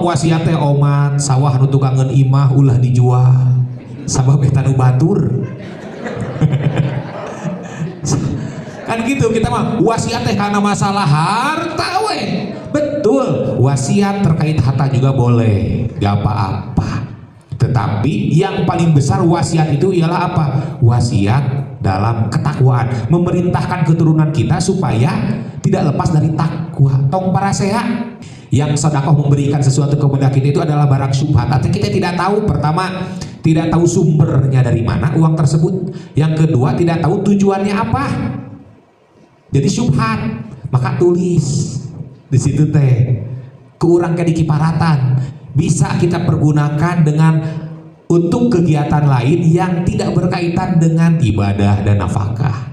tong wasiat teh omat sawah nu tukangeun imah ulah dijual sabab eta nu batur. Kan gitu kita mah wasiat teh karena masalah harta we. Betul, wasiat terkait harta juga boleh, gak apa-apa. Tetapi yang paling besar wasiat itu ialah apa? Wasiat dalam ketakwaan, memerintahkan keturunan kita supaya tidak lepas dari takwa. Tong para sehat yang sedekah memberikan sesuatu kepada kita itu adalah barang syubhat. Artinya kita tidak tahu, pertama tidak tahu sumbernya dari mana uang tersebut, yang kedua tidak tahu tujuannya apa. Jadi syubhat, maka tulis di situ teh keurang ke dikiparatan bisa kita pergunakan dengan untuk kegiatan lain yang tidak berkaitan dengan ibadah dan nafkah.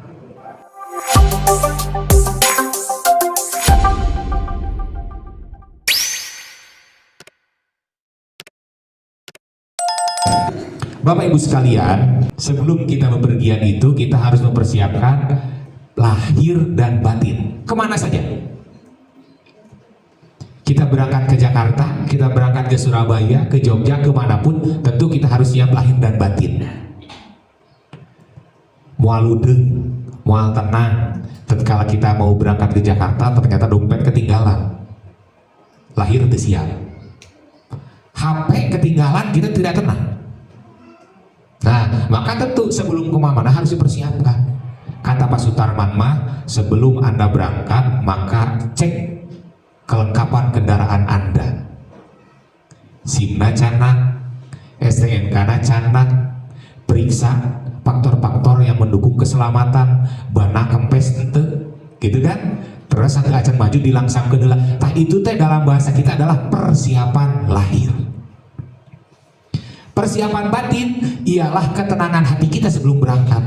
Bapak Ibu sekalian, sebelum kita bepergian itu kita harus mempersiapkan lahir dan batin. Kemana saja? Kita berangkat ke Jakarta, kita berangkat ke Surabaya, ke Jogja, kemanapun, tentu kita harus siap lahir dan batin. Moal ludeng, moal tenang. Tatkala kita mau berangkat ke Jakarta, ternyata dompet ketinggalan. Lahir itu siap. HP ketinggalan, kita tidak tenang. Nah, maka tentu sebelum kemana-mana harus dipersiapkan. Kata Pak Sutarman mah, sebelum Anda berangkat, maka cek kelengkapan kendaraan Anda. SIM-na canak, STNK-na canak, periksa faktor-faktor yang mendukung keselamatan, bana kempes ente, gitu kan? Terus satu acan maju dilangsam ke deula. Tah itu teh dalam bahasa kita adalah persiapan lahir. Persiapan batin ialah ketenangan hati kita sebelum berangkat.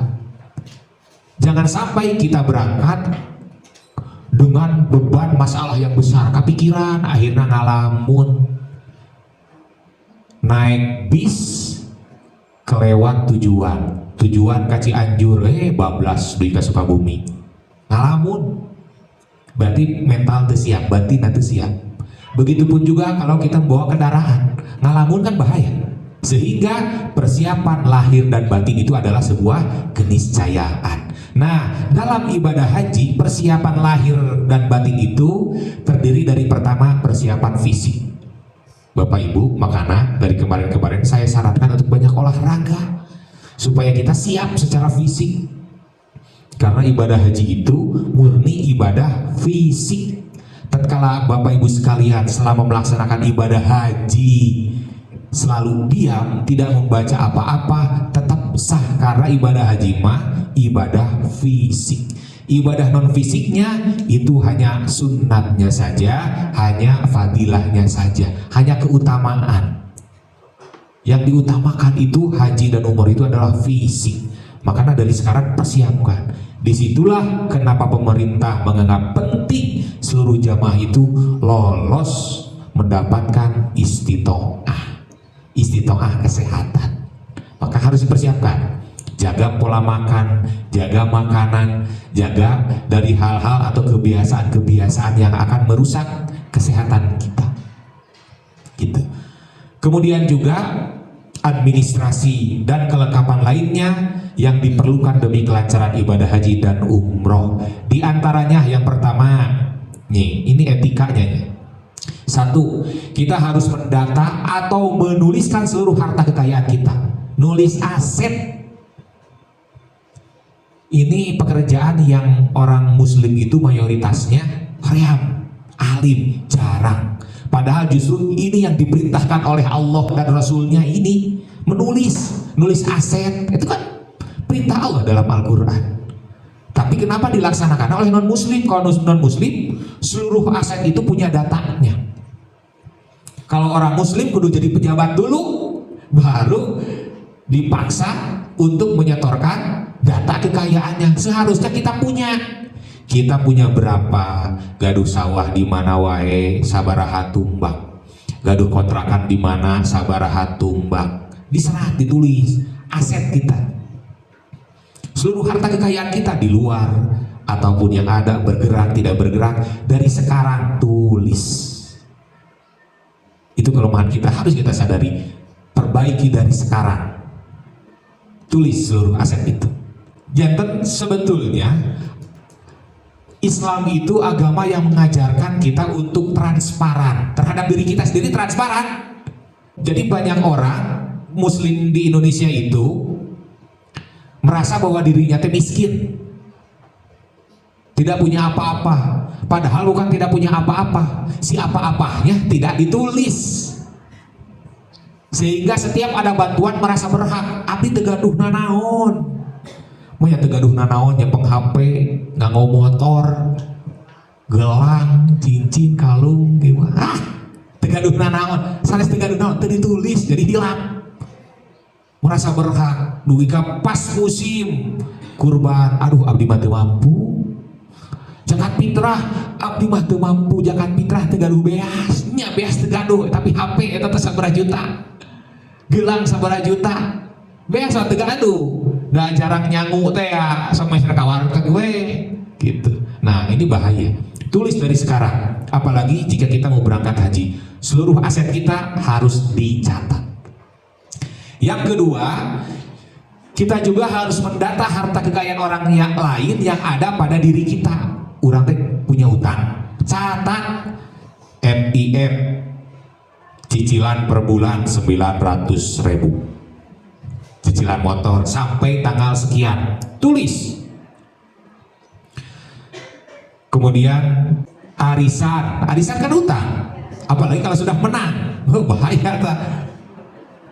Jangan sampai kita berangkat dengan beban masalah yang besar, kepikiran, akhirnya ngalamun naik bis kelewat tujuan ka Cianjur, bablas duit ka Sukabumi, ngalamun, berarti mental teu siap, batin teu siap. Begitupun juga kalau kita bawa kendaraan, ngalamun kan bahaya. Sehingga persiapan lahir dan batin itu adalah sebuah keniscayaan. Nah, dalam ibadah haji, persiapan lahir dan batin itu terdiri dari pertama persiapan fisik. Bapak Ibu, makanya dari kemarin-kemarin saya sarankan untuk banyak olahraga supaya kita siap secara fisik. Karena ibadah haji itu murni ibadah fisik. Tatkala Bapak Ibu sekalian selama melaksanakan ibadah haji selalu diam, tidak membaca apa-apa, tetap sah karena ibadah haji mah ibadah fisik. Ibadah non fisiknya itu hanya sunnatnya saja, hanya fadilahnya saja, hanya keutamaan. Yang diutamakan itu haji dan umroh itu adalah fisik. Makanya dari sekarang persiapkan. Disitulah kenapa pemerintah menganggap penting seluruh jamaah itu lolos mendapatkan istitoah kesehatan. Maka harus dipersiapkan, jaga pola makan, jaga makanan, jaga dari hal-hal atau kebiasaan-kebiasaan yang akan merusak kesehatan kita gitu. Kemudian juga administrasi dan kelengkapan lainnya yang diperlukan demi kelancaran ibadah haji dan umroh. Di antaranya yang pertama nih, ini etikanya nih. Satu, kita harus mendata atau menuliskan seluruh harta kekayaan kita. Nulis aset. Ini pekerjaan yang orang muslim itu mayoritasnya hariam, alim, jarang. Padahal justru ini yang diperintahkan oleh Allah dan Rasulnya ini, nulis aset. Itu kan perintah Allah dalam Al-Quran. Tapi kenapa dilaksanakan oleh non-muslim? Kalau non-muslim, seluruh aset itu punya datanya. Kalau orang muslim kudu jadi pejabat dulu, baru dipaksa untuk menyetorkan data kekayaannya. Seharusnya kita punya berapa gaduh sawah di mana wae sabaraha tumbak, gaduh kontrakan di mana sabaraha tumbak, diserah, ditulis aset kita, seluruh harta kekayaan kita di luar ataupun yang ada, bergerak tidak bergerak, dari sekarang tulis. Itu kelemahan kita, harus kita sadari. Perbaiki dari sekarang. Tulis seluruh aset itu. Janten sebetulnya Islam itu agama yang mengajarkan kita untuk transparan terhadap diri kita sendiri, transparan. Jadi banyak orang Muslim di Indonesia itu merasa bahwa dirinya miskin, tidak punya apa-apa. Padahal bukan tidak punya apa-apa, si apa-apanya tidak ditulis. Sehingga setiap ada bantuan merasa berhak. Abdi tegaduh nanaon, moya tegaduh nanaon, nyepeng HP, nganggo motor, gelang, cincin, kalung, gimana? Tegaduh nanaon, sanes tegaduh nanaon, teu ditulis, jadi hilang. Merasa berhak, duwika pas musim kurban, aduh abdi mah teu mampu. Zakat fitrah, abdi mah teu mampu zakat fitrah, tegaduh beas, nya beas tegaduh, tapi HP eta teh sabaraha juta. Gelang sabaraha juta. Beas teu gaduh. Da jarang nyangu teh ya sama kawan ke gue gitu. Nah, ini bahaya. Tulis dari sekarang. Apalagi jika kita mau berangkat haji, seluruh aset kita harus dicatat. Yang kedua, kita juga harus mendata harta kekayaan orang yang lain yang ada pada diri kita. Orang teh punya utang, catat NIM cicilan per bulan 900.000, cicilan motor sampai tanggal sekian, tulis. Kemudian arisan kan utang, apalagi kalau sudah menang, bahaya ta.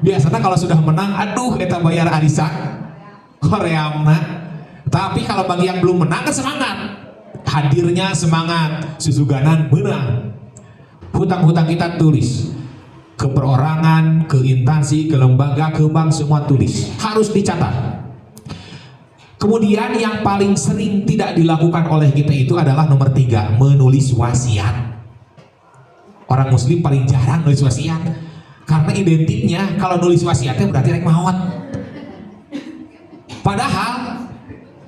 Biasanya kalau sudah menang, aduh kita bayar arisan koreamna. Tapi kalau bagi yang belum menang kan semangat, hadirnya semangat, susuganan menang. Hutang-hutang kita tulis, ke perorangan, ke instansi, ke lembaga, ke bank, semua tulis, harus dicatat. Kemudian yang paling sering tidak dilakukan oleh kita itu adalah nomor 3, menulis wasiat. Orang muslim paling jarang nulis wasiat, karena identiknya kalau nulis wasiatnya berarti rek maot.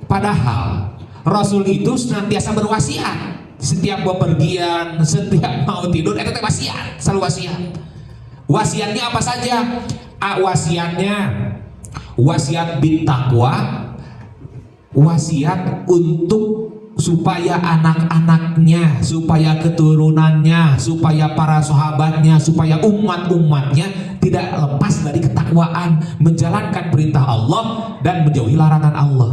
Padahal Rasul itu senantiasa berwasiat. Setiap bepergian, setiap mau tidur, itu wasiat, selalu wasiat. Wasiatnya apa saja? Wasiatnya wasiat bin taqwa, wasiat untuk supaya anak-anaknya, supaya keturunannya, supaya para sahabatnya, supaya umat-umatnya tidak lepas dari ketakwaan, menjalankan perintah Allah dan menjauhi larangan Allah.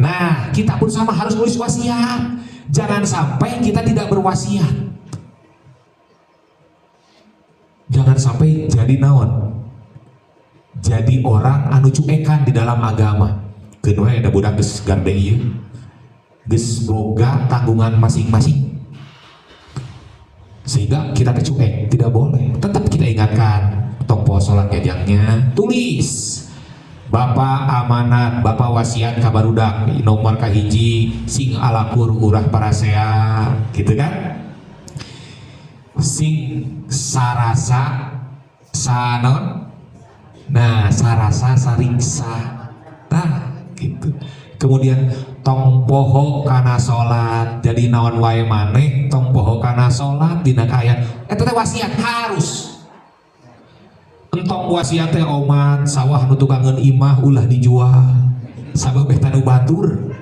Nah, kita pun sama harus nulis wasiat. Jangan sampai kita tidak berwasiat. Jangan sampai jadi naon, jadi orang anu cuekan di dalam agama. Kedua ada budak geus garde ieu, geus boga tanggungan masing-masing, sehingga kita kecuek. Tidak boleh. Tetap kita ingatkan, topo sholat gajangnya tulis. Bapak amanat, bapak wasiat kabarudak nomor kahiji sing alakur urah parasea, gitu kan? Sing sarasa sanon, nah sarasa sariksa, nah gitu. Kemudian tong poho kana salat, jadi naon wae maneh tong poho kana salat dina kaayaan eta teh wasiat harus. Entong wasiat teh oman sawah nu tukangeun imah ulah dijual sabab eta nu batur.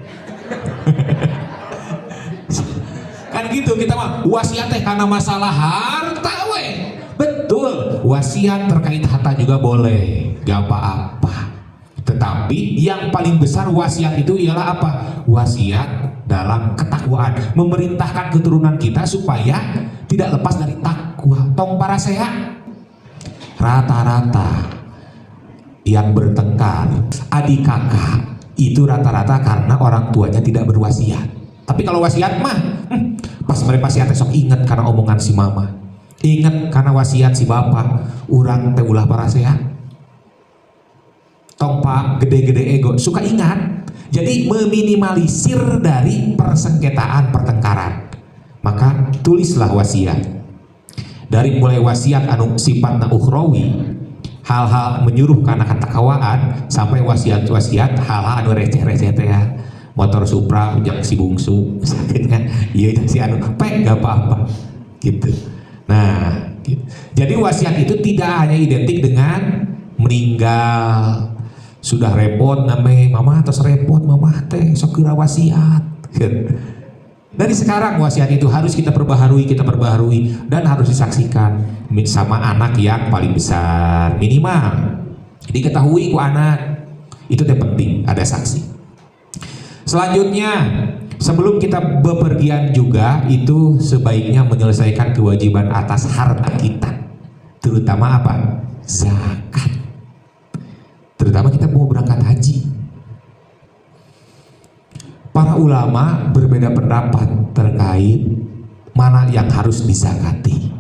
Kan gitu kita mah wasiat teh karena masalah harta we. Betul, wasiat terkait harta juga boleh, gak apa-apa. Tetapi yang paling besar wasiat itu ialah apa? Wasiat dalam ketakwaan, memerintahkan keturunan kita supaya tidak lepas dari takwa. Tong para sehat. Rata-rata yang bertengkar adik kakak itu rata-rata karena orang tuanya tidak berwasiat. Tapi kalau wasiat mah pas mereka wasiat sok inget karena omongan si mama, inget karena wasiat si bapak, urang teh ulah para sehat. Tong pak gede-gede ego suka ingat, jadi meminimalisir dari persengketaan pertengkaran. Maka tulislah wasiat. Dari mulai wasiat anu sifatna ukhrawi, hal-hal menyuruh karena ketakwaan, sampai wasiat-wasiat hal-hal anu receh-receh teh ya. Motor Supra jak si bungsu sakitnya, iya si anu pek gak apa-apa gitu. Nah Gitu. Jadi wasiat itu tidak hanya identik dengan meninggal. Sudah repot namanya mama terus repot mama teh sok kira wasiat. Dari sekarang wasiat itu harus kita perbaharui dan harus disaksikan sama anak yang paling besar minimal. Diketahui ku anak itu yang penting ada saksi. Selanjutnya sebelum kita bepergian juga itu sebaiknya menyelesaikan kewajiban atas harta kita, terutama apa? Zakat. Terutama kita mau berangkat haji. Para ulama berbeda pendapat terkait mana yang harus dizakati.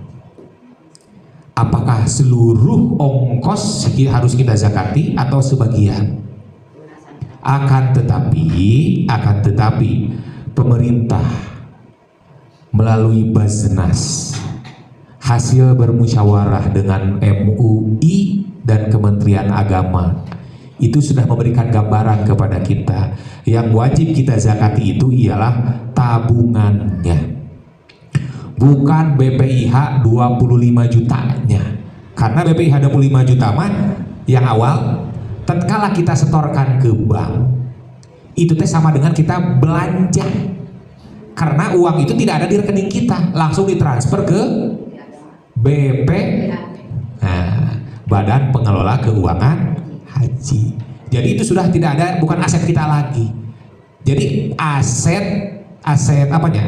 Apakah seluruh ongkos harus kita zakati atau sebagian? Akan tetapi pemerintah melalui Baznas hasil bermusyawarah dengan MUI dan Kementerian Agama itu sudah memberikan gambaran kepada kita yang wajib kita zakati itu ialah tabungannya, bukan BPIH 25 jutanya. Karena BPIH 25 juta mah yang awal tatkala kita setorkan ke bank itu teh sama dengan kita belanja, karena uang itu tidak ada di rekening kita, langsung ditransfer ke BP, Badan Pengelola Keuangan Haji. Jadi itu sudah tidak ada, bukan aset kita lagi. Jadi aset apanya?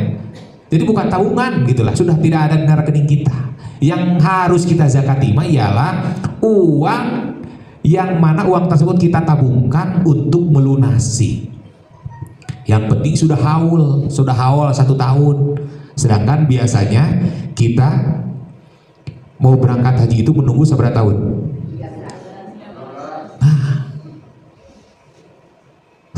Jadi bukan tabungan gitulah, sudah tidak ada di rekening kita. Yang harus kita zakati ialah uang yang mana uang tersebut kita tabungkan untuk melunasi. Yang penting sudah haul 1 tahun. Sedangkan biasanya kita mau berangkat haji itu menunggu seberapa tahun?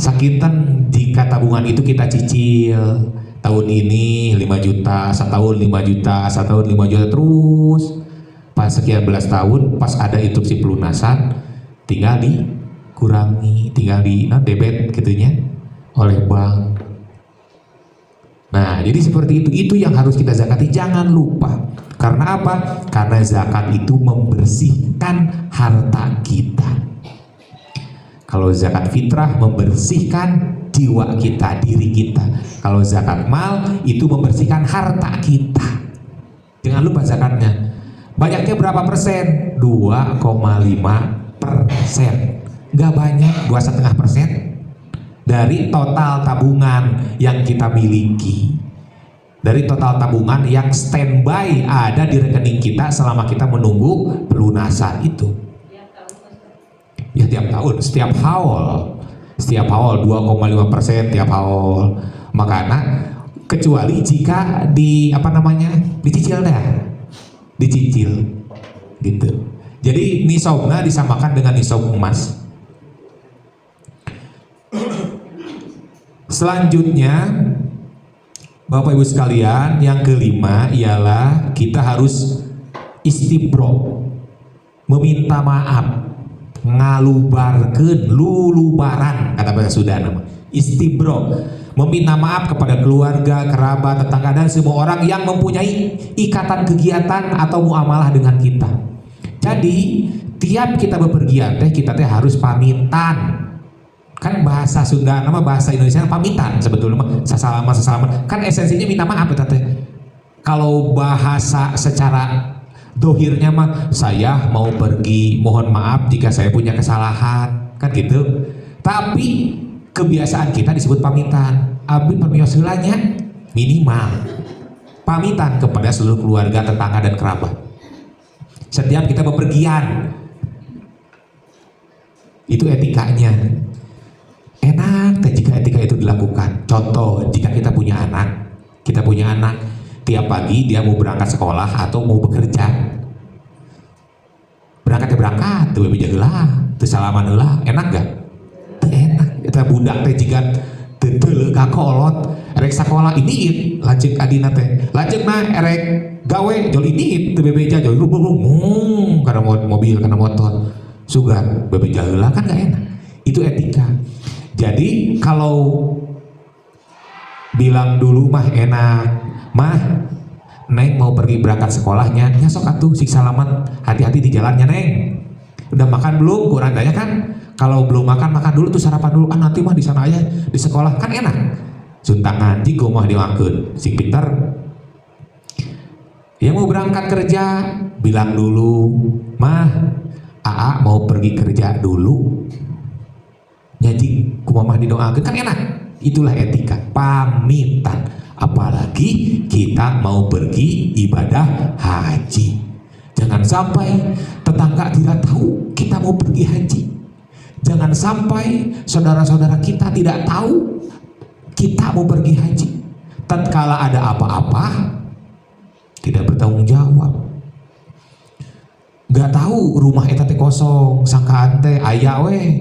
Sakinten jika tabungan itu kita cicil tahun ini 5 juta, setahun 5 juta, setahun 5 juta terus pas sekian belas tahun pas ada instruksi pelunasan tinggal dikurangi, tinggal di debit gitunya oleh bank. Nah jadi seperti itu yang harus kita zakati, jangan lupa. Karena apa? Karena zakat itu membersihkan harta kita. Kalau zakat fitrah membersihkan jiwa kita, diri kita. Kalau zakat mal itu membersihkan harta kita. Jangan lupa zakatnya. Banyaknya berapa persen? 2,5%. Gak banyak, 2,5% dari total tabungan yang kita miliki. Dari total tabungan yang standby ada di rekening kita selama kita menunggu pelunasan itu. Ya tiap tahun, setiap haul 2,5% tiap haul. Makanya kecuali jika dicicil gitu. Jadi nisabnya disamakan dengan nisab emas. Selanjutnya Bapak Ibu sekalian, yang kelima ialah kita harus istibro, meminta maaf, ngalubarkeun, lulubaran kata bahasa Sunda nama. Istibro, meminta maaf kepada keluarga, kerabat, tetangga dan semua orang yang mempunyai ikatan kegiatan atau muamalah dengan kita. Jadi tiap kita bepergian kita harus pamitan. Kan bahasa Sunda nama bahasa Indonesia pamitan sebetulnya sasalaman kan esensinya minta maaf ya teh. Kalau bahasa secara dohirnya mah saya mau pergi, mohon maaf jika saya punya kesalahan, kan gitu. Tapi kebiasaan kita disebut pamitan. Abdi permios heulanya minimal pamitan kepada seluruh keluarga, tetangga dan kerabat. Setiap kita bepergian itu etikanya. Enak jika etika itu dilakukan. Contoh, jika kita punya anak tiap pagi dia mau berangkat sekolah atau mau bekerja, berangkat tuh bebeja heula, teu salaman heula, enak gak? Enak. Eta budak teh jika teu ka kolot, erek sakolah ini lanceuk adina teh. Lanceukna erek gawe jol ini teu bebeja jol karena mobil karena motor. Sugan bebeja heula kan gak enak. Itu etika. Jadi kalau bilang dulu mah enak, mah Neng mau pergi berangkat sekolahnya, ya sok atuh sik salaman, hati-hati di jalannya Neng. Udah makan belum? Kurang tanya kan? Kalau belum makan, makan dulu tuh, sarapan dulu. Nanti mah di sana aja di sekolah kan enak. Suntangan jika mah dimakan. Si pintar yang mau berangkat kerja bilang dulu, mah Aa mau pergi kerja dulu. Nyaji kumamah didoakan kan enak. Itulah etika pamitan. Apalagi kita mau pergi ibadah haji. Jangan sampai tetangga tidak tahu kita mau pergi haji. Jangan sampai saudara-saudara kita tidak tahu kita mau pergi haji. Tatkala ada apa-apa tidak bertanggung jawab. Gak tahu rumah eta teh kosong, sangkaan teh aya we.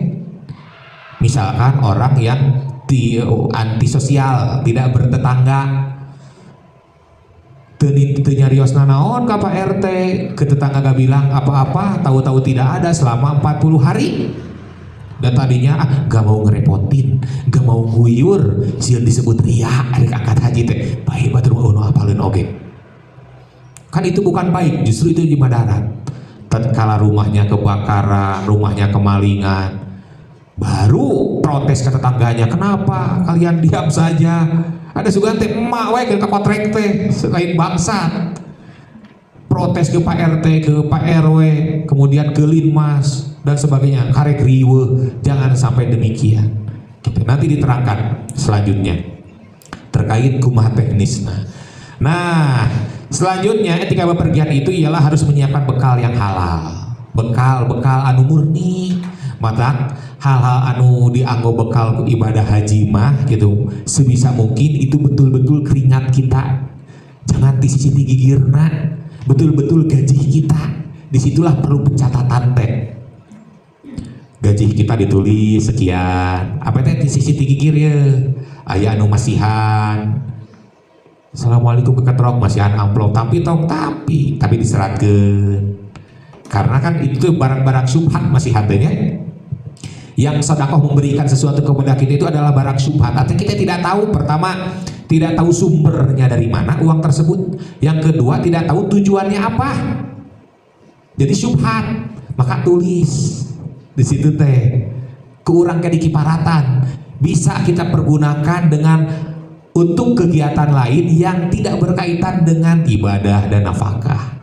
Misalkan orang yang antisosial, tidak bertetangga, nyariosna naon ka Pak RT, ke tetangga gak bilang apa-apa, tahu-tahu tidak ada selama 40 hari. Dan tadinya gak mau ngerepotin, gak mau guyur, sieun disebut ria, rek angkat haji teh, bae batur ono apalin oge. Kan itu bukan baik, justru itu di madarat. Tatkala rumahnya kebakaran, rumahnya kemalingan, baru protes ke tetangganya, kenapa kalian diam saja? Ada sugan teh emak we ke kotrek teh selain bangsa. Protes ke Pak RT, ke Pak RW, kemudian ke Linmas dan sebagainya. Karek riweuh, jangan sampai demikian. Nanti diterangkan selanjutnya terkait kumaha teknisna. Nah, selanjutnya etika bepergian itu ialah harus menyiapkan bekal yang halal. Bekal anu murni. Mata hal-hal anu dianggo bekal ibadah haji mah gitu, sebisa mungkin itu betul-betul keringat kita, jangan di sisi gigirna, betul-betul gaji kita. Disitulah perlu pencatatan teh. Gaji kita ditulis sekian, apa teh di sisi gigir ya, aya anu masihan. Assalamualaikum ke ketrok masihan amplop tapi diseratkeun. Karena kan itu barang-barang subhat masih hatenya. Yang sedekah memberikan sesuatu kepada kita itu adalah barang syubhat. Artinya kita tidak tahu, pertama tidak tahu sumbernya dari mana uang tersebut. Yang kedua tidak tahu tujuannya apa. Jadi syubhat. Maka tulis di situ teh. Keurang ke dikiparatan. Bisa kita pergunakan dengan untuk kegiatan lain yang tidak berkaitan dengan ibadah dan nafkah.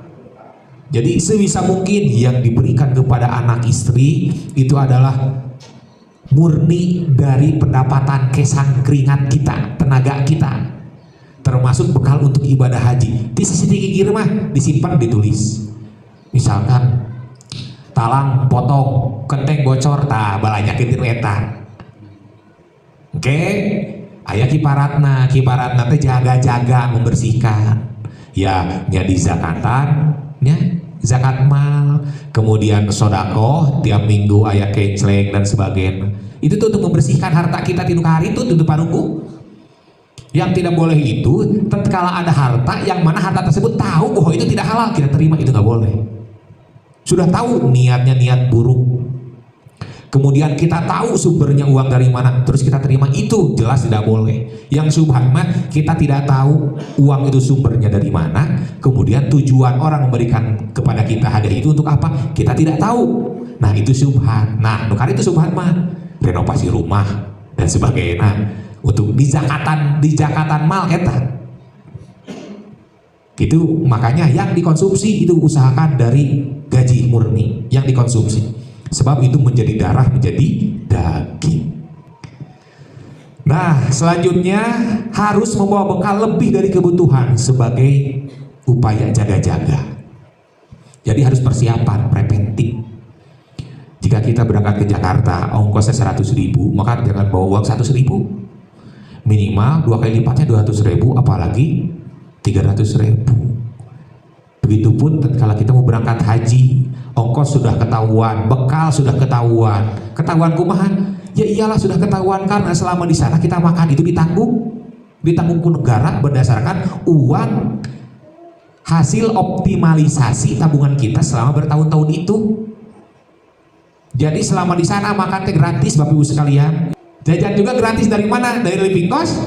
Jadi sebisa mungkin yang diberikan kepada anak istri itu adalah murni dari pendapatan kesan keringat kita, tenaga kita, termasuk bekal untuk ibadah haji. Di sisi gigir mah disimpan, ditulis. Misalkan talang potong, kenteng bocor, balanyakeun tina eta. Oke, aya kiparatna teh jaga-jaga membersihkan. Ya, nya di zakatan, nya zakat mal, kemudian sodako tiap minggu aya kenceleng dan sebagainya. Itu tuh untuk membersihkan harta kita tinu hari itu tutup parungku. Yang tidak boleh itu tatkala ada harta yang mana harta tersebut tahu bahwa itu tidak halal, kita terima, itu nggak boleh. Sudah tahu niatnya niat buruk, kemudian kita tahu sumbernya uang dari mana, terus kita terima, itu jelas tidak boleh. Yang subhan mah kita tidak tahu uang itu sumbernya dari mana, kemudian tujuan orang memberikan kepada kita hadiah itu untuk apa, kita tidak tahu. Nah itu subhan. Nah nukar itu subhan mah renovasi rumah dan sebagainya, untuk di zakatan mal eta. Itu makanya yang dikonsumsi itu usahakan dari gaji murni yang dikonsumsi, sebab itu menjadi darah, menjadi daging. Nah selanjutnya harus membawa bekal lebih dari kebutuhan sebagai upaya jaga-jaga. Jadi harus persiapan preventif. Jika kita berangkat ke Jakarta ongkosnya 100.000, maka jangan bawa uang 100.000, minimal 2 kali lipatnya 200.000, apalagi 300.000. Begitupun kalau kita mau berangkat haji, ongkos sudah ketahuan, bekal sudah ketahuan kumaha? Ya iyalah sudah ketahuan, karena selama di sana kita makan itu ditanggung ku negara berdasarkan uang hasil optimalisasi tabungan kita selama bertahun-tahun itu. Jadi selama di sana makan teh gratis Bapak Ibu sekalian. Jajan juga gratis dari mana? Dari living cost.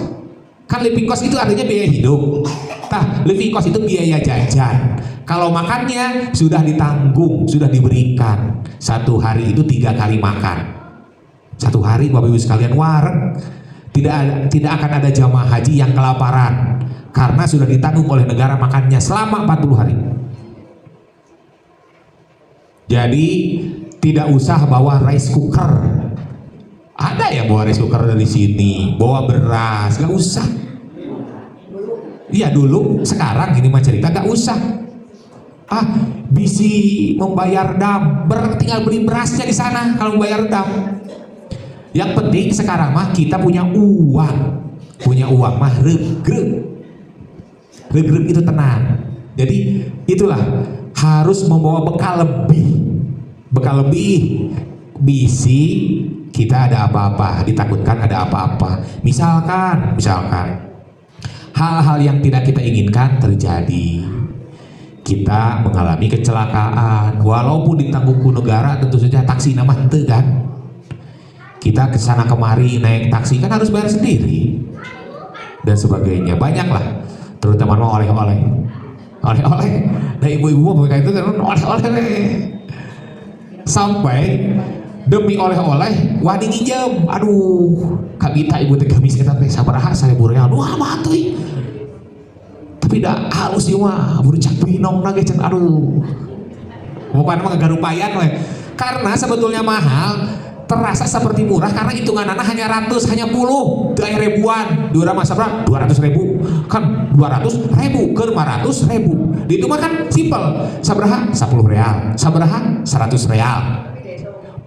Kan living cost itu artinya biaya hidup. Nah, living cost itu biaya jajan. Kalau makannya sudah ditanggung, sudah diberikan. Satu hari itu 3 kali makan. Satu hari Bapak Ibu sekalian wareg, tidak akan ada jamaah haji yang kelaparan karena sudah ditanggung oleh negara makannya selama 40 hari. Jadi tidak usah bawa rice cooker. Ada yang bawa rice cooker dari sini, bawa beras, gak usah. Iya dulu, sekarang ini mah cerita gak usah. Bisa membayar dam, tinggal beli berasnya di sana kalau membayar dam. Yang penting sekarang mah kita punya uang mah regreg itu tenang. Jadi itulah harus membawa bekal lebih. Bisi kita ada apa-apa, ditakutkan ada apa-apa. Misalkan hal-hal yang tidak kita inginkan terjadi. Kita mengalami kecelakaan, walaupun ditanggung negara, tentu saja taksi nama ente kan. Kita kesana kemari naik taksi kan harus bayar sendiri dan sebagainya, banyaklah, terutama mau oleh-oleh. Nah ibu-ibu mau itu kan oleh-oleh sampai demi oleh-oleh wani nginjem. Aduh, kabita ibu teh gamis eta teh sabaraha 1.000 real. Wah matuy. Tapi dah halus ieu mah, buru cak pinong na ge cenah aduh. Pokoknya mah garupayan we. Karena sebetulnya mahal terasa seperti murah karena hitungan anak hanya ratus, hanya puluh, teu aya ribuan. Dua masa berapa? 200.000. Kan 200.000 ke 500.000. Di itu mah kan simpel. Sabaraha? 10 real. Sabaraha? 100 real.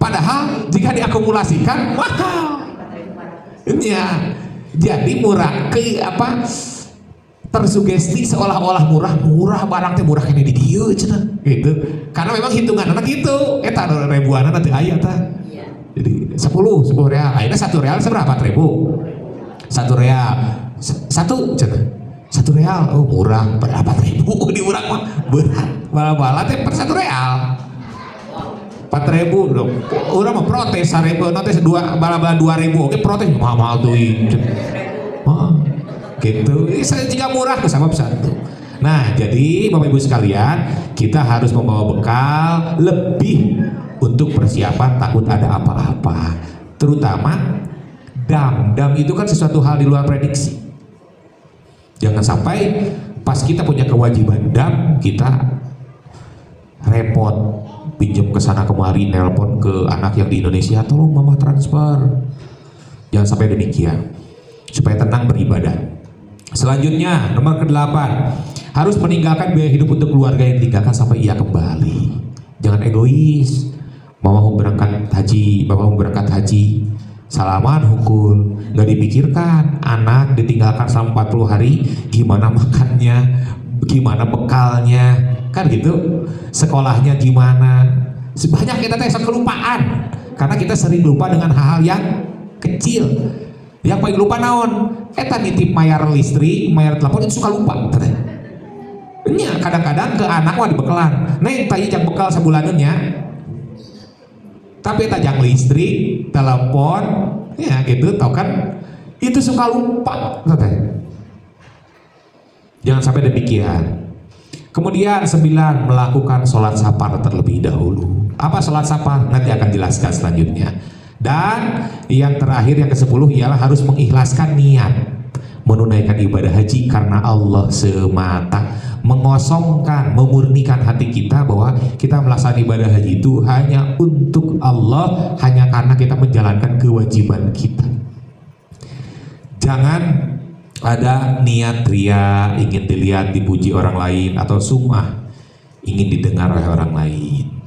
Padahal jika diakumulasikan mahal. Ya. Jadi murah ke apa? Tersugesti seolah-olah murah barang teh murah kene di dieu cenah. Gitu. Karena memang hitungan anak gitu. Eta ribuanan teh aya tah. Jadi 10 real, akhirnya 1 real seberapa? 4.000. 1 real, 1 real, oh murah, berapa 4.000 di urang mah berat, bala-bala teh per 1 real, 4.000 dong. Urang mah protes 1.000, nanti bala-bala 2.000, oke protes mahal tuh, gitu. Ini saya jika murah ke sabab satu. Nah, jadi Bapak Ibu sekalian, kita harus membawa bekal lebih untuk persiapan takut ada apa-apa. Terutama dam itu kan sesuatu hal di luar prediksi. Jangan sampai pas kita punya kewajiban dam, kita repot pinjam ke sana kemari, nelpon ke anak yang di Indonesia, tolong mama transfer. Jangan sampai demikian, supaya tenang beribadah. Selanjutnya nomor ke-8, harus meninggalkan biaya hidup untuk keluarga yang ditinggalkan sampai ia kembali. Jangan egois. Mama mau berangkat haji, bapak mau berangkat haji, salaman hukul, nggak dipikirkan anak ditinggalkan selama 40 hari, gimana makannya, gimana bekalnya, kan gitu, sekolahnya gimana. Sebanyak kita teh kelupaan, karena kita sering lupa dengan hal-hal yang kecil. Yang paling lupa naon? Eta nitip mayar listrik, mayar telepon itu suka lupa. Nya kadang-kadang ke anak mah dibekelan, neng tanya jak bekal sebulannya. Tapi tajang listrik, telepon, ya gitu, tau kan? Itu suka lupa, jangan sampai demikian. Kemudian 9, melakukan sholat safar terlebih dahulu. Apa sholat safar? Nanti akan jelaskan selanjutnya. Dan yang terakhir, yang ke-10 ialah harus mengikhlaskan niat menunaikan ibadah haji karena Allah semata, mengosongkan, memurnikan hati kita bahwa kita melaksanakan ibadah haji itu hanya untuk Allah, hanya karena kita menjalankan kewajiban kita. Jangan ada niat ria, ingin dilihat, dipuji orang lain, atau sum'ah, ingin didengar oleh orang lain.